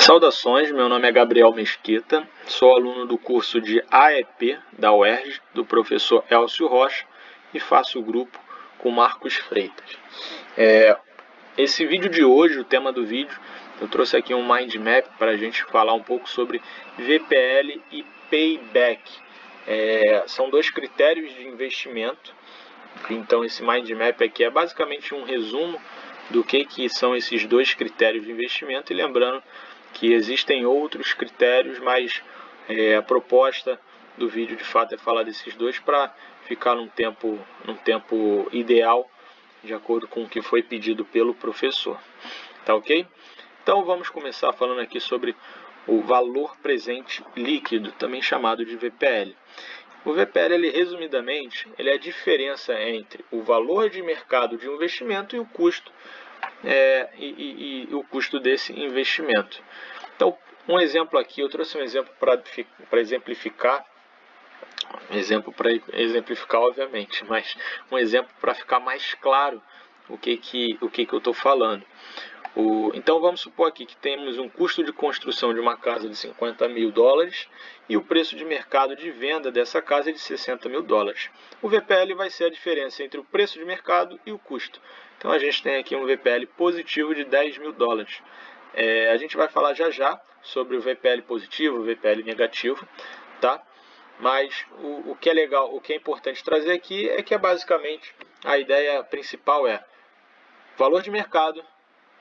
Saudações, meu nome é Gabriel Mesquita, sou aluno do curso de AEP da UERJ, do professor Elcio Rocha, e faço o grupo com Marcos Freitas. Esse vídeo de hoje, o tema do vídeo, eu trouxe aqui um mind map para a gente falar um pouco sobre VPL e Payback. São dois critérios de investimento, então esse mind map aqui é basicamente um resumo do que são esses dois critérios de investimento, e lembrando que existem outros critérios, mas a proposta do vídeo de fato é falar desses dois para ficar num tempo ideal, de acordo com o que foi pedido pelo professor. Tá ok? Então vamos começar falando aqui sobre o valor presente líquido, também chamado de VPL. O VPL, resumidamente, ele é a diferença entre o valor de mercado de um investimento e o custo, o custo desse investimento. Então, um exemplo aqui, eu trouxe um exemplo para exemplificar, obviamente, mas um exemplo para ficar mais claro o que eu estou falando. Então vamos supor aqui que temos um custo de construção de uma casa de 50 mil dólares e o preço de mercado de venda dessa casa é de 60 mil dólares. O VPL vai ser a diferença entre o preço de mercado e o custo. Então a gente tem aqui um VPL positivo de 10 mil dólares. A gente vai falar já sobre o VPL positivo, o VPL negativo, tá? Mas o que é legal, o que é importante trazer aqui é que basicamente a ideia principal é valor de mercado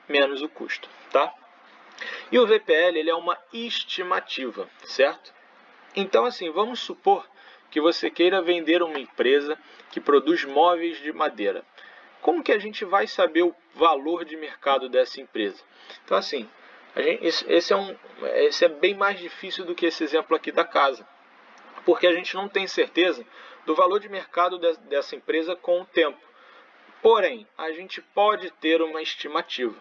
menos o custo, tá? E o VPL, ele é uma estimativa, certo? Então, assim, vamos supor que você queira vender uma empresa que produz móveis de madeira. Como que a gente vai saber o valor de mercado dessa empresa? Então, assim, esse é bem mais difícil do que esse exemplo aqui da casa, porque a gente não tem certeza do valor de mercado dessa empresa com o tempo. Porém, a gente pode ter uma estimativa.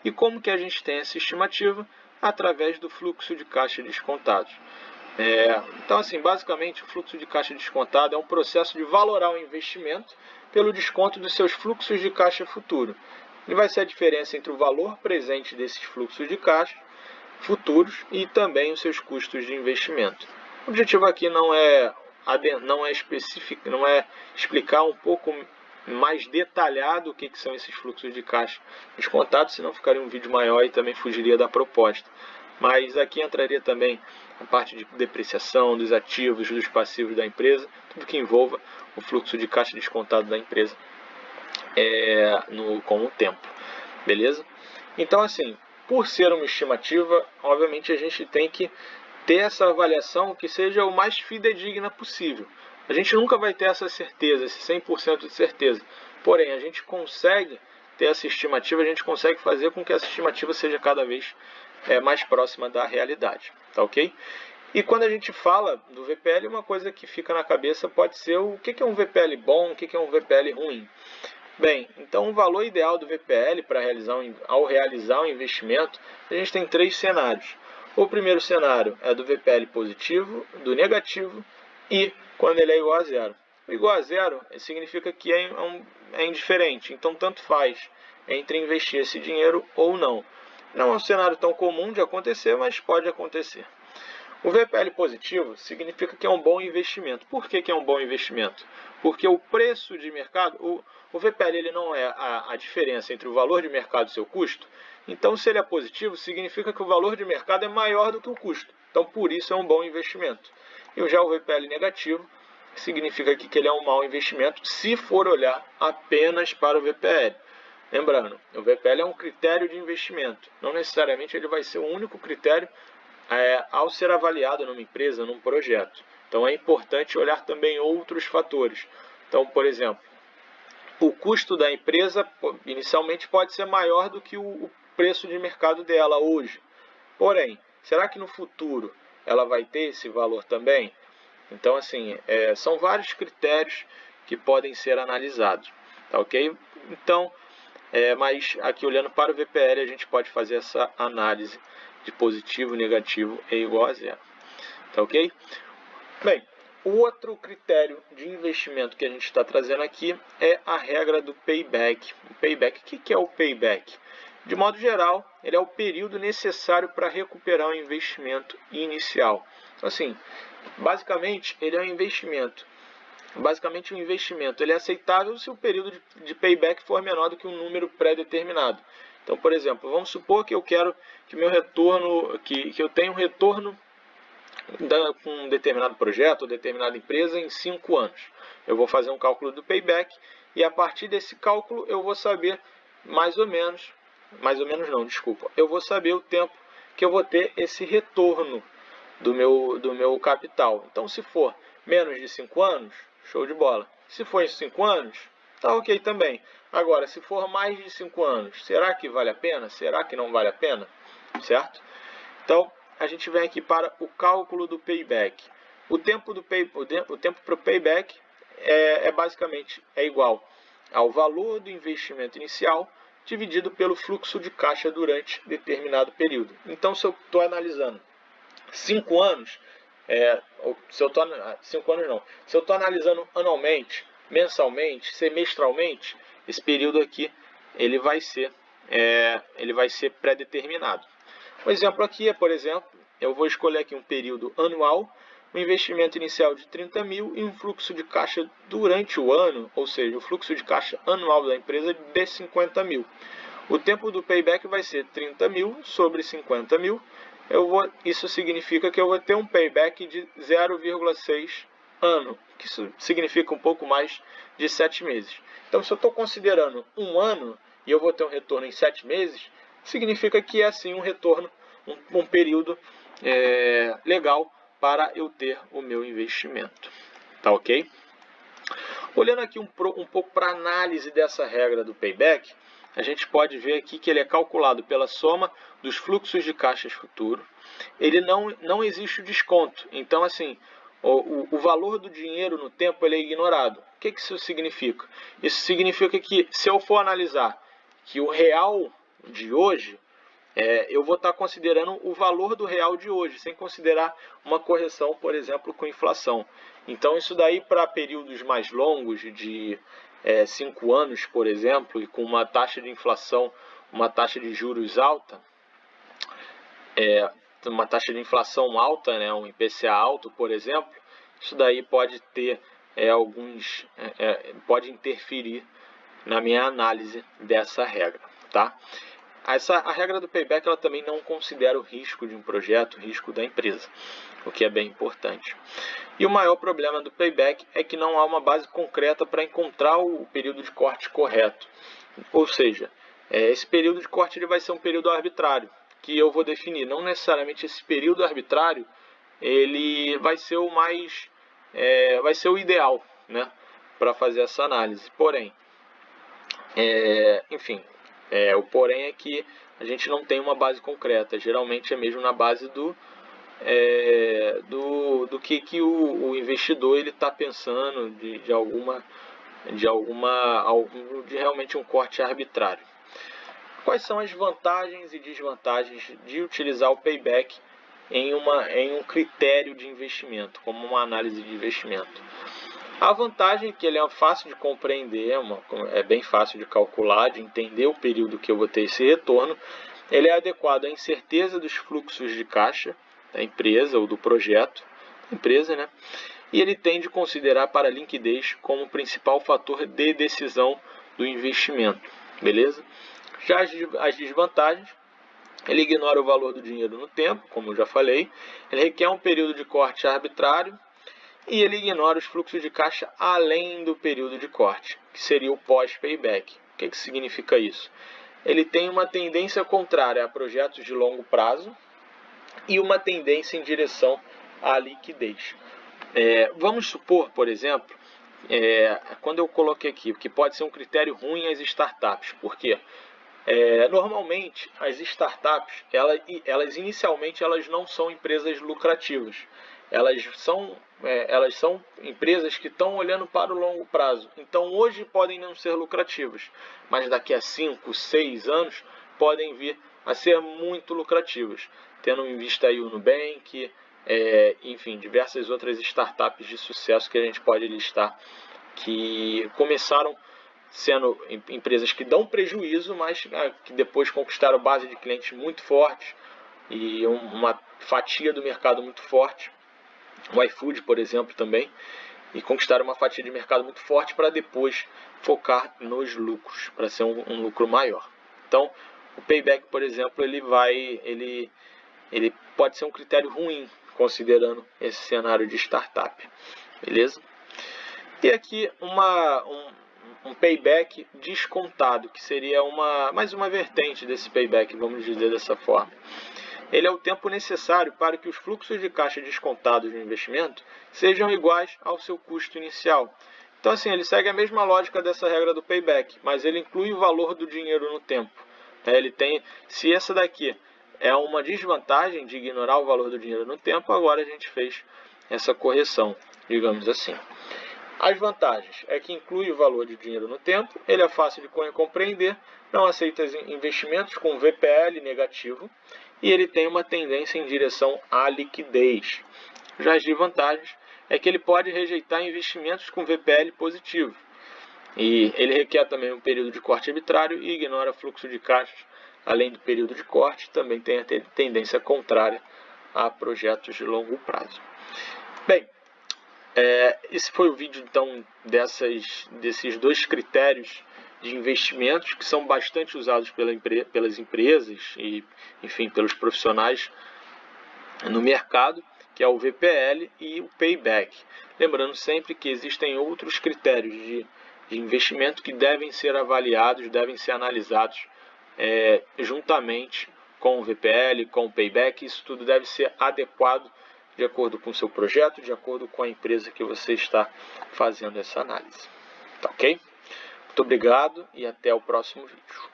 E como que a gente tem essa estimativa? Através do fluxo de caixa descontado. Então, assim, basicamente, o fluxo de caixa descontado é um processo de valorar o investimento pelo desconto dos seus fluxos de caixa futuro. Ele vai ser a diferença entre o valor presente desses fluxos de caixa futuros e também os seus custos de investimento. O objetivo aqui não é explicar um pouco mais detalhado o que são esses fluxos de caixa descontados, senão ficaria um vídeo maior e também fugiria da proposta. Mas aqui entraria também a parte de depreciação dos ativos, dos passivos da empresa, tudo que envolva o fluxo de caixa descontado da empresa com o tempo. Beleza? Então, assim, por ser uma estimativa, obviamente a gente tem que ter essa avaliação que seja o mais fidedigna possível. A gente nunca vai ter essa certeza, esse 100% de certeza. Porém, a gente consegue ter essa estimativa, a gente consegue fazer com que essa estimativa seja cada vez mais próxima da realidade. Tá ok? E quando a gente fala do VPL, uma coisa que fica na cabeça pode ser o que é um VPL bom, o que é um VPL ruim. Bem, então o valor ideal do VPL ao realizar um investimento, a gente tem 3 cenários. O primeiro cenário é do VPL positivo, do negativo e quando ele é igual a zero. O igual a zero significa que é indiferente, então tanto faz entre investir esse dinheiro ou não. Não é um cenário tão comum de acontecer, mas pode acontecer. O VPL positivo significa que é um bom investimento. Por que é um bom investimento? Porque o preço de mercado, o VPL ele não é a diferença entre o valor de mercado e o seu custo. Então, se ele é positivo, significa que o valor de mercado é maior do que o custo. Então, por isso é um bom investimento. E já o VPL negativo significa que ele é um mau investimento se for olhar apenas para o VPL. Lembrando, o VPL é um critério de investimento. Não necessariamente ele vai ser o único critério ao ser avaliado numa empresa, num projeto. Então é importante olhar também outros fatores. Então, por exemplo, o custo da empresa inicialmente pode ser maior do que o preço de mercado dela hoje. Porém, será que no futuro ela vai ter esse valor também? Então, assim, são vários critérios que podem ser analisados. Tá ok? Então, mas aqui olhando para o VPL, a gente pode fazer essa análise de positivo, negativo é igual a zero. Tá ok? Bem, o outro critério de investimento que a gente está trazendo aqui é a regra do payback. O payback, o que é o payback? De modo geral, ele é o período necessário para recuperar o investimento inicial. Então, assim, basicamente, ele é um investimento. Basicamente, o investimento ele é aceitável se o período de payback for menor do que um número pré-determinado. Então, por exemplo, vamos supor que eu quero que meu retorno, que eu tenha um retorno com um determinado projeto ou determinada empresa em 5 anos. Eu vou fazer um cálculo do payback e a partir desse cálculo eu vou saber mais ou menos não, desculpa, eu vou saber o tempo que eu vou ter esse retorno do meu capital. Então, se for menos de 5 anos, show de bola. Se for em 5 anos, tá ok também. Agora, se for mais de 5 anos, será que vale a pena? Será que não vale a pena? Certo? Então, a gente vem aqui para o cálculo do payback. O tempo para o payback basicamente igual ao valor do investimento inicial dividido pelo fluxo de caixa durante determinado período. Então, se eu estou analisando 5 anos, se eu estou analisando anualmente, mensalmente, semestralmente, esse período aqui ele vai ser pré-determinado. Um exemplo aqui é, por exemplo, eu vou escolher aqui um período anual, um investimento inicial de 30 mil e um fluxo de caixa durante o ano, ou seja, o fluxo de caixa anual da empresa de 50 mil. O tempo do payback vai ser 30 mil sobre 50 mil. Isso significa que eu vou ter um payback de 0,6 ano, que isso significa um pouco mais de 7 meses. Então, se eu estou considerando um ano e eu vou ter um retorno em 7 meses, significa que é assim um retorno, um período legal para eu ter o meu investimento. Tá ok? Olhando aqui um pouco para a análise dessa regra do payback, a gente pode ver aqui que ele é calculado pela soma dos fluxos de caixas futuros. Ele não existe o desconto. Então, assim, o valor do dinheiro no tempo ele é ignorado. O que isso significa? Isso significa que se eu for analisar que o real de hoje, eu vou estar considerando o valor do real de hoje, sem considerar uma correção, por exemplo, com inflação. Então, isso daí para períodos mais longos, de 5 anos, por exemplo, e com uma taxa de inflação, uma taxa de juros alta, uma taxa de inflação alta, né, um IPCA alto, por exemplo, isso daí pode ter pode interferir na minha análise dessa regra, tá? A regra do payback ela também não considera o risco de um projeto, o risco da empresa, o que é bem importante. E o maior problema do payback é que não há uma base concreta para encontrar o período de corte correto. Ou seja, esse período de corte ele vai ser um período arbitrário, que eu vou definir. Não necessariamente esse período arbitrário ele vai ser vai ser o ideal, né, para fazer essa análise. Porém, o porém é que a gente não tem uma base concreta. Geralmente é mesmo na base do que o investidor ele está pensando de realmente um corte arbitrário. Quais são as vantagens e desvantagens de utilizar o payback em um critério de investimento, como uma análise de investimento? A vantagem é que ele é fácil de compreender, é bem fácil de calcular, de entender o período que eu vou ter esse retorno. Ele é adequado à incerteza dos fluxos de caixa da empresa ou do projeto da empresa, né? E ele tende a considerar para a liquidez como principal fator de decisão do investimento, beleza? Já as desvantagens, ele ignora o valor do dinheiro no tempo, como eu já falei, ele requer um período de corte arbitrário, e ele ignora os fluxos de caixa além do período de corte, que seria o pós-payback. O que significa isso? Ele tem uma tendência contrária a projetos de longo prazo e uma tendência em direção à liquidez. Vamos supor, por exemplo, quando eu coloquei aqui, que pode ser um critério ruim às startups. Por quê? Normalmente, as startups, elas inicialmente elas não são empresas lucrativas. Elas são empresas que estão olhando para o longo prazo. Então, hoje podem não ser lucrativas, mas daqui a 5, 6 anos podem vir a ser muito lucrativas. Tendo em vista aí o Nubank, enfim, diversas outras startups de sucesso que a gente pode listar, que começaram sendo empresas que dão prejuízo, mas que depois conquistaram base de clientes muito forte e uma fatia do mercado muito forte. O iFood, por exemplo, também, e conquistaram uma fatia de mercado muito forte para depois focar nos lucros, para ser um lucro maior. Então, o payback, por exemplo, ele pode ser um critério ruim, considerando esse cenário de startup, beleza? E aqui um payback descontado, que seria mais uma vertente desse payback, vamos dizer dessa forma. Ele é o tempo necessário para que os fluxos de caixa descontados no investimento sejam iguais ao seu custo inicial. Então, assim, ele segue a mesma lógica dessa regra do payback, mas ele inclui o valor do dinheiro no tempo. Se essa daqui é uma desvantagem de ignorar o valor do dinheiro no tempo, agora a gente fez essa correção, digamos assim. As vantagens é que inclui o valor de dinheiro no tempo, ele é fácil de compreender, não aceita investimentos com VPL negativo e ele tem uma tendência em direção à liquidez. Já as desvantagens é que ele pode rejeitar investimentos com VPL positivo e ele requer também um período de corte arbitrário e ignora fluxo de caixa, além do período de corte, também tem a tendência contrária a projetos de longo prazo. Bem, esse foi o vídeo então desses dois critérios de investimentos que são bastante usados pelas empresas e, enfim, pelos profissionais no mercado, que é o VPL e o payback. Lembrando sempre que existem outros critérios de investimento que devem ser avaliados, devem ser analisados juntamente com o VPL, com o payback. Isso tudo deve ser adequado de acordo com o seu projeto, de acordo com a empresa que você está fazendo essa análise. Tá ok? Muito obrigado e até o próximo vídeo.